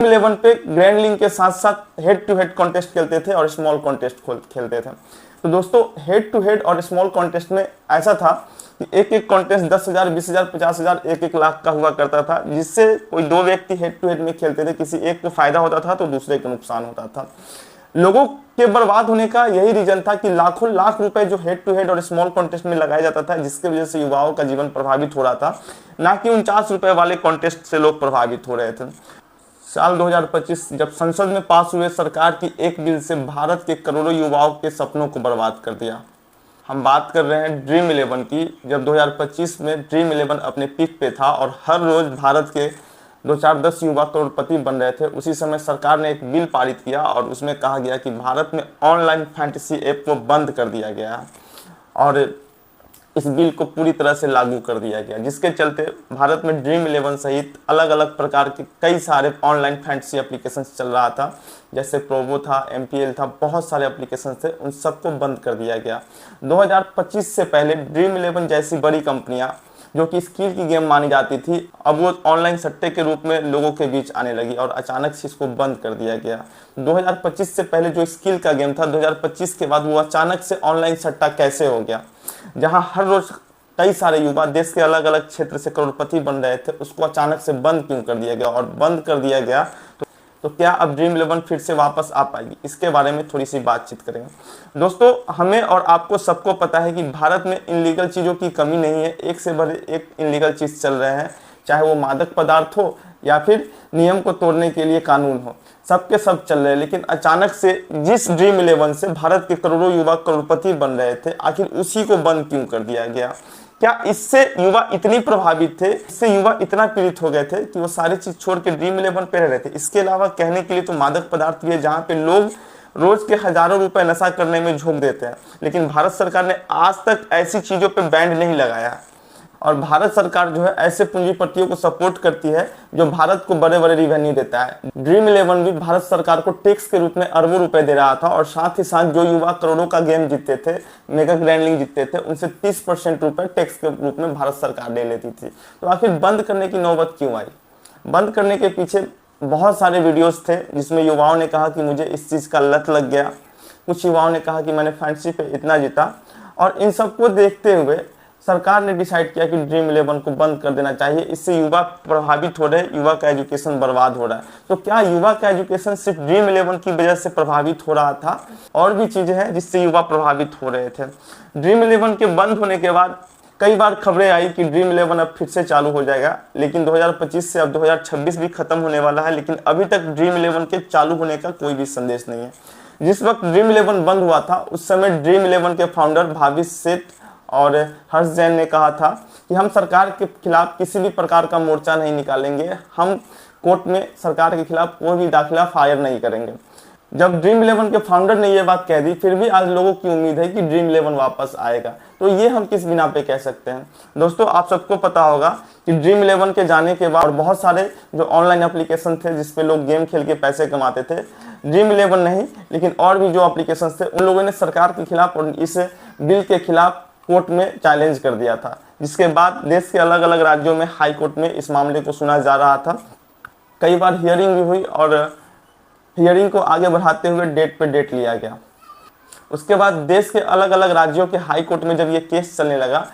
11 पे grand league के साथ साथ हेड टू हेड कॉन्टेस्ट खेलते थे और स्मॉल कॉन्टेस्ट खेलते थे। तो दोस्तों हेड टू हेड और स्मॉल कॉन्टेस्ट में ऐसा था कि एक एक कॉन्टेस्ट 10,000, 20,000, 50,000, 1-1 लाख का हुआ करता था, जिससे कोई दो व्यक्ति हेड टू हेड में खेलते थे, किसी एक को फायदा होता था तो दूसरे को नुकसान होता था। लोगों के बर्बाद होने का यही रीजन था कि लाखों लाख रुपए जो हेड टू हेड और स्मॉल कॉन्टेस्ट में लगाया जाता था, जिसके वजह से युवाओं का जीवन प्रभावित हो रहा था, ना कि 49 रुपए वाले कॉन्टेस्ट से लोग प्रभावित हो रहे थे। साल 2025 जब संसद में पास हुए सरकार की एक बिल से भारत के करोड़ों युवाओं के सपनों को बर्बाद कर दिया। हम बात कर रहे हैं ड्रीम 11 की। जब 2025 में ड्रीम 11 अपने पीक पे था और हर रोज भारत के 2-4-10 युवा करोड़पति बन रहे थे, उसी समय सरकार ने एक बिल पारित किया और उसमें कहा गया कि भारत में ऑनलाइन फैंटेसी ऐप को बंद कर दिया गया और इस बिल को पूरी तरह से लागू कर दिया गया, जिसके चलते भारत में ड्रीम 11 सहित अलग अलग प्रकार के कई सारे ऑनलाइन फैंटेसी एप्लीकेशन चल रहा था, जैसे प्रोवो था, MPL था, बहुत सारे एप्लीकेशन थे, उन सबको बंद कर दिया गया। 2025 से पहले ड्रीम 11 जैसी बड़ी कंपनियां जो कि स्किल की गेम मानी जाती थी, अब वो ऑनलाइन सट्टे के रूप में लोगों के बीच आने लगी और अचानक से इसको बंद कर दिया गया। 2025 से पहले जो स्किल का गेम था, 2025 के बाद वो अचानक से ऑनलाइन सट्टा कैसे हो गया, जहां हर रोज कई सारे युवा देश के अलग अलग क्षेत्र से करोड़पति बन रहे थे, उसको अचानक से बंद क्यों कर दिया गया, और बंद कर दिया गया तो क्या अब ड्रीम 11 फिर से वापस आ पाएगी, इसके बारे में थोड़ी सी बातचीत करेंगे। दोस्तों हमें और आपको सबको पता है कि भारत में इनलीगल चीज़ों की कमी नहीं है, एक से बढ़ एक इनलीगल चीज़ चल रहे हैं, चाहे वो मादक पदार्थ हो या फिर नियम को तोड़ने के लिए कानून हो, सबके सब चल रहे हैं। लेकिन अचानक से जिस ड्रीम 11 से भारत के करोड़ों युवा करोड़पति बन रहे थे, आखिर उसी को बंद क्यों कर दिया गया? क्या इससे युवा इतनी प्रभावित थे, इससे युवा इतना पीड़ित हो गए थे कि वो सारी चीज छोड़ के ड्रीम 11 पे रह रहे थे? इसके अलावा कहने के लिए तो मादक पदार्थ भी है, जहाँ पे लोग रोज के हजारों रुपए नशा करने में झोंक देते हैं, लेकिन भारत सरकार ने आज तक ऐसी चीजों पे बैन नहीं लगाया। और भारत सरकार जो है ऐसे पूंजीपतियों को सपोर्ट करती है जो भारत को बड़े बड़े रिवेन्यू देता है। ड्रीम 11 भी भारत सरकार को टैक्स के रूप में अरबों रुपए दे रहा था, और साथ ही साथ जो युवा करोड़ों का गेम जीतते थे, मेगा ग्रैंड लीग जीतते थे, उनसे 30% रुपए टैक्स के रूप में भारत सरकार ले लेती थी। तो आखिर बंद करने की नौबत क्यों आई? बंद करने के पीछे बहुत सारे वीडियोस थे, जिसमें युवाओं ने कहा कि मुझे इस चीज़ का लत लग गया, कुछ युवाओं ने कहा कि मैंने फैंटेसी पे इतना जीता, और इन सबको देखते हुए सरकार ने डिसाइड किया कि ड्रीम 11 को बंद कर देना चाहिए। इससे युवा प्रभावित हो रहे, युवा का एजुकेशन बर्बाद हो रहा है। तो क्या युवा का एजुकेशन सिर्फ ड्रीम 11 की वजह से प्रभावित हो रहा था? और भी चीज़ें हैं जिससे युवा प्रभावित हो रहे थे। ड्रीम 11 के बंद होने के बाद कई बार खबरें आई कि ड्रीम 11 अब फिर से चालू हो जाएगा, लेकिन 2025 से अब 2026 भी खत्म होने वाला है, लेकिन अभी तक ड्रीम 11 के चालू होने का कोई भी संदेश नहीं है। जिस वक्त ड्रीम 11 बंद हुआ था, उस समय ड्रीम 11 के फाउंडर भाविश सेठ और हर्ष जैन ने कहा था कि हम सरकार के खिलाफ किसी भी प्रकार का मोर्चा नहीं निकालेंगे, हम कोर्ट में सरकार के खिलाफ कोई भी दाखिला फायर नहीं करेंगे। जब ड्रीम 11 के फाउंडर ने ये बात कह दी, फिर भी आज लोगों की उम्मीद है कि ड्रीम 11 वापस आएगा। तो ये हम किस बिना पे कह सकते हैं? दोस्तों आप सबको पता होगा कि ड्रीम 11 के जाने के बाद बहुत सारे जो ऑनलाइन एप्लीकेशन थे जिसपे लोग गेम खेल के पैसे कमाते थे, ड्रीम 11 नहीं लेकिन और भी जो एप्लीकेशन थे, उन लोगों ने सरकार के खिलाफ और इस बिल के खिलाफ कोर्ट में चैलेंज कर दिया था, जिसके बाद देश के अलग अलग राज्यों में हाई कोर्ट में इस मामले को सुना जा रहा था। कई बार हियरिंग भी हुई और हियरिंग को आगे बढ़ाते हुए डेट पे डेट लिया गया। उसके बाद देश के अलग अलग राज्यों के हाई कोर्ट में जब ये केस चलने लगा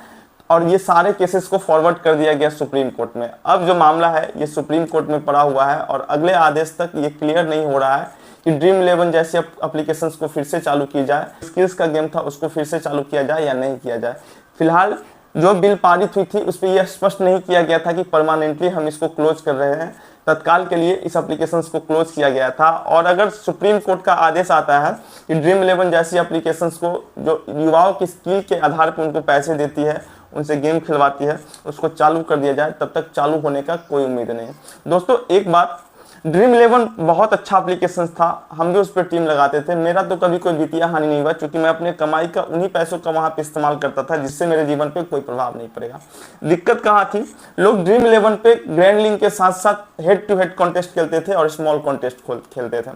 और ये सारे केसेस को फॉरवर्ड कर दिया गया सुप्रीम कोर्ट में। अब जो मामला है ये सुप्रीम कोर्ट में पड़ा हुआ है और अगले आदेश तक ये क्लियर नहीं हो रहा है कि ड्रीम 11 जैसे एप्लीकेशंस को फिर से चालू की जाए, स्किल्स का गेम था उसको फिर से चालू किया जाए या नहीं किया जाए। फिलहाल जो बिल पारित हुई थी उस पर यह स्पष्ट नहीं किया गया था कि परमानेंटली हम इसको क्लोज कर रहे हैं, तत्काल के लिए इस एप्लीकेशंस को क्लोज किया गया था। और अगर सुप्रीम कोर्ट का आदेश आता है कि ड्रीम 11 जैसी एप्लीकेशंस को जो युवाओं की स्किल के आधार पर उनको पैसे देती है, उनसे गेम खिलवाती है, उसको चालू कर दिया जाए, तब तक चालू होने का कोई उम्मीद नहीं है। दोस्तों एक बात, ड्रीम 11 बहुत अच्छा एप्लीकेशन था, हम भी उस पर टीम लगाते थे। मेरा तो कभी कोई वित्तीय हानि नहीं हुआ, क्योंकि मैं अपने कमाई का उन्हीं पैसों का वहाँ पे इस्तेमाल करता था, जिससे मेरे जीवन पे कोई प्रभाव नहीं पड़ेगा। दिक्कत कहाँ थी? लोग ड्रीम 11 पे ग्रैंड लीग के साथ साथ हेड टू हेड कॉन्टेस्ट खेलते थे और स्मॉल कॉन्टेस्ट खेलते थे।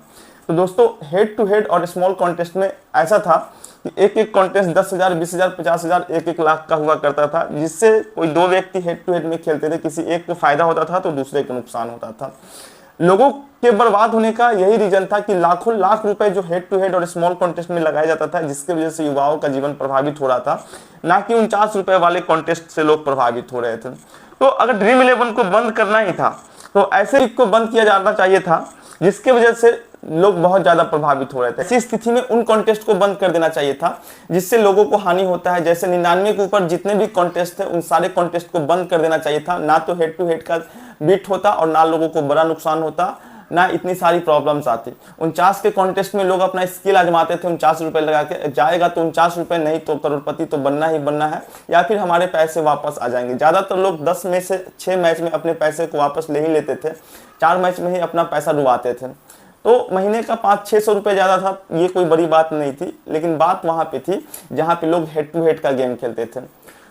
तो दोस्तों हेड टू हेड और स्मॉल कॉन्टेस्ट में ऐसा था कि एक एक कॉन्टेस्ट 10,000, 20,000, 50,000, 1-1 लाख का हुआ करता था, जिससे कोई दो व्यक्ति हेड टू हेड में खेलते थे, किसी एक को फायदा होता था तो दूसरे को नुकसान होता था। लोगों के बर्बाद होने का यही रीजन था कि लाखों लाख रुपए जो हेड टू हेड और स्मॉल कॉन्टेस्ट में लगाया जाता था, जिसके वजह से युवाओं का जीवन प्रभावित हो रहा था, ना कि 49 रुपए वाले कॉन्टेस्ट से लोग प्रभावित हो रहे थे। तो अगर ड्रीम 11 को बंद करना ही था तो ऐसे ही को बंद किया जाना चाहिए था जिसके वजह से लोग बहुत ज्यादा प्रभावित हो रहे थे। ऐसी स्थिति में उन कॉन्टेस्ट को बंद कर देना चाहिए था जिससे लोगों को हानि होता है। जैसे 99 के ऊपर जितने भी कॉन्टेस्ट थे उन सारे कॉन्टेस्ट को बंद कर देना चाहिए था। ना तो हेड टू हेड का बीट होता और ना लोगों को बड़ा नुकसान होता, ना इतनी सारी प्रॉब्लम्स आती। 49 के कॉन्टेस्ट में लोग अपना स्किल आजमाते थे 49 रुपए लगा के, जाएगा तो 49 रुपए, नहीं तो करोड़पति तो बनना ही बनना है या फिर हमारे पैसे वापस आ जाएंगे। ज्यादातर लोग 10 में से 6 मैच में अपने पैसे को वापस ले ही लेते थे, 4 मैच में ही अपना पैसा डुबाते थे। तो महीने का 500-600 रुपए ज्यादा था, ये कोई बड़ी बात नहीं थी, लेकिन बात वहां पे थी जहां पे लोग हेड टू हेड का गेम खेलते थे।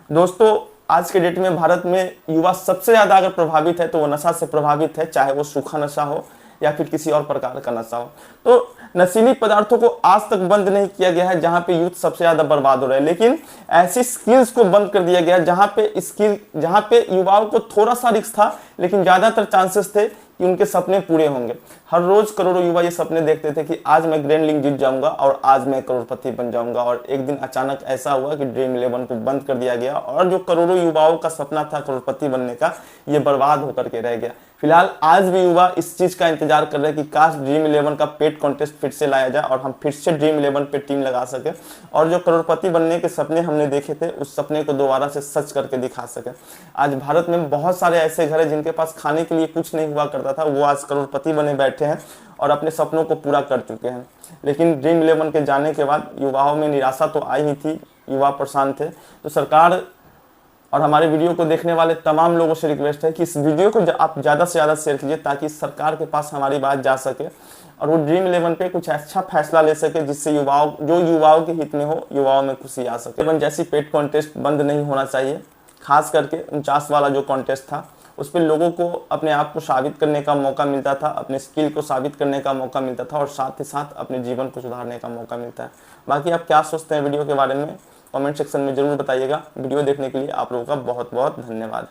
दोस्तों आज के डेट में भारत में युवा सबसे ज्यादा अगर प्रभावित है तो वो नशा से प्रभावित है, चाहे वो सूखा नशा हो या फिर किसी और प्रकार का नशा हो। तो नशीली पदार्थों को आज तक बंद नहीं किया गया है जहां पे यूथ सबसे ज्यादा बर्बाद हो रहा है, लेकिन ऐसी स्किल्स को बंद कर दिया गया जहां पे युवाओं को थोड़ा सा रिस्क था लेकिन ज्यादातर चांसेस थे कि उनके सपने पूरे होंगे। हर रोज करोड़ों युवा ये सपने देखते थे कि आज मैं ग्रैंड लीग जीत जाऊंगा और आज मैं करोड़पति बन जाऊंगा, और एक दिन अचानक ऐसा हुआ कि ड्रीम 11 को बंद कर दिया गया और जो करोड़ों युवाओं का सपना था करोड़पति बनने का, ये बर्बाद होकर के रह गया। फिलहाल आज भी युवा इस चीज का इंतजार कर रहे हैं कि काश ड्रीम 11 का पेड कॉन्टेस्ट फिर से लाया जाए और हम फिर से ड्रीम 11 पे टीम लगा सके और जो करोड़पति बनने के सपने हमने देखे थे उस सपने को दोबारा से सच करके दिखा सके। आज भारत में बहुत सारे ऐसे घर हैं जिनके पास खाने के लिए कुछ नहीं हुआ करता था, वो आज करोड़पति बने बैठे हैं और अपने सपनों को पूरा कर चुके हैं। लेकिन ड्रीम 11 के जाने के बाद युवाओं में निराशा तो आई ही थी, युवा परेशान थे। तो सरकार और हमारे वीडियो को देखने वाले तमाम लोगों से रिक्वेस्ट है कि इस वीडियो को आप ज़्यादा से ज़्यादा शेयर कीजिए ताकि सरकार के पास हमारी बात जा सके और वो ड्रीम 11 पे कुछ अच्छा फैसला ले सके जिससे युवाओं के हित में हो, युवाओं में खुशी आ सके। जैसी पेड कॉन्टेस्ट बंद नहीं होना चाहिए, खास करके 49 वाला जो कॉन्टेस्ट था उस पर लोगों को अपने आप को साबित करने का मौका मिलता था, अपने स्किल को साबित करने का मौका मिलता था और साथ ही साथ अपने जीवन को सुधारने का मौका मिलता है। बाकी आप क्या सोचते हैं वीडियो के बारे में कमेंट सेक्शन में जरूर बताइएगा। वीडियो देखने के लिए आप लोगों का बहुत बहुत धन्यवाद।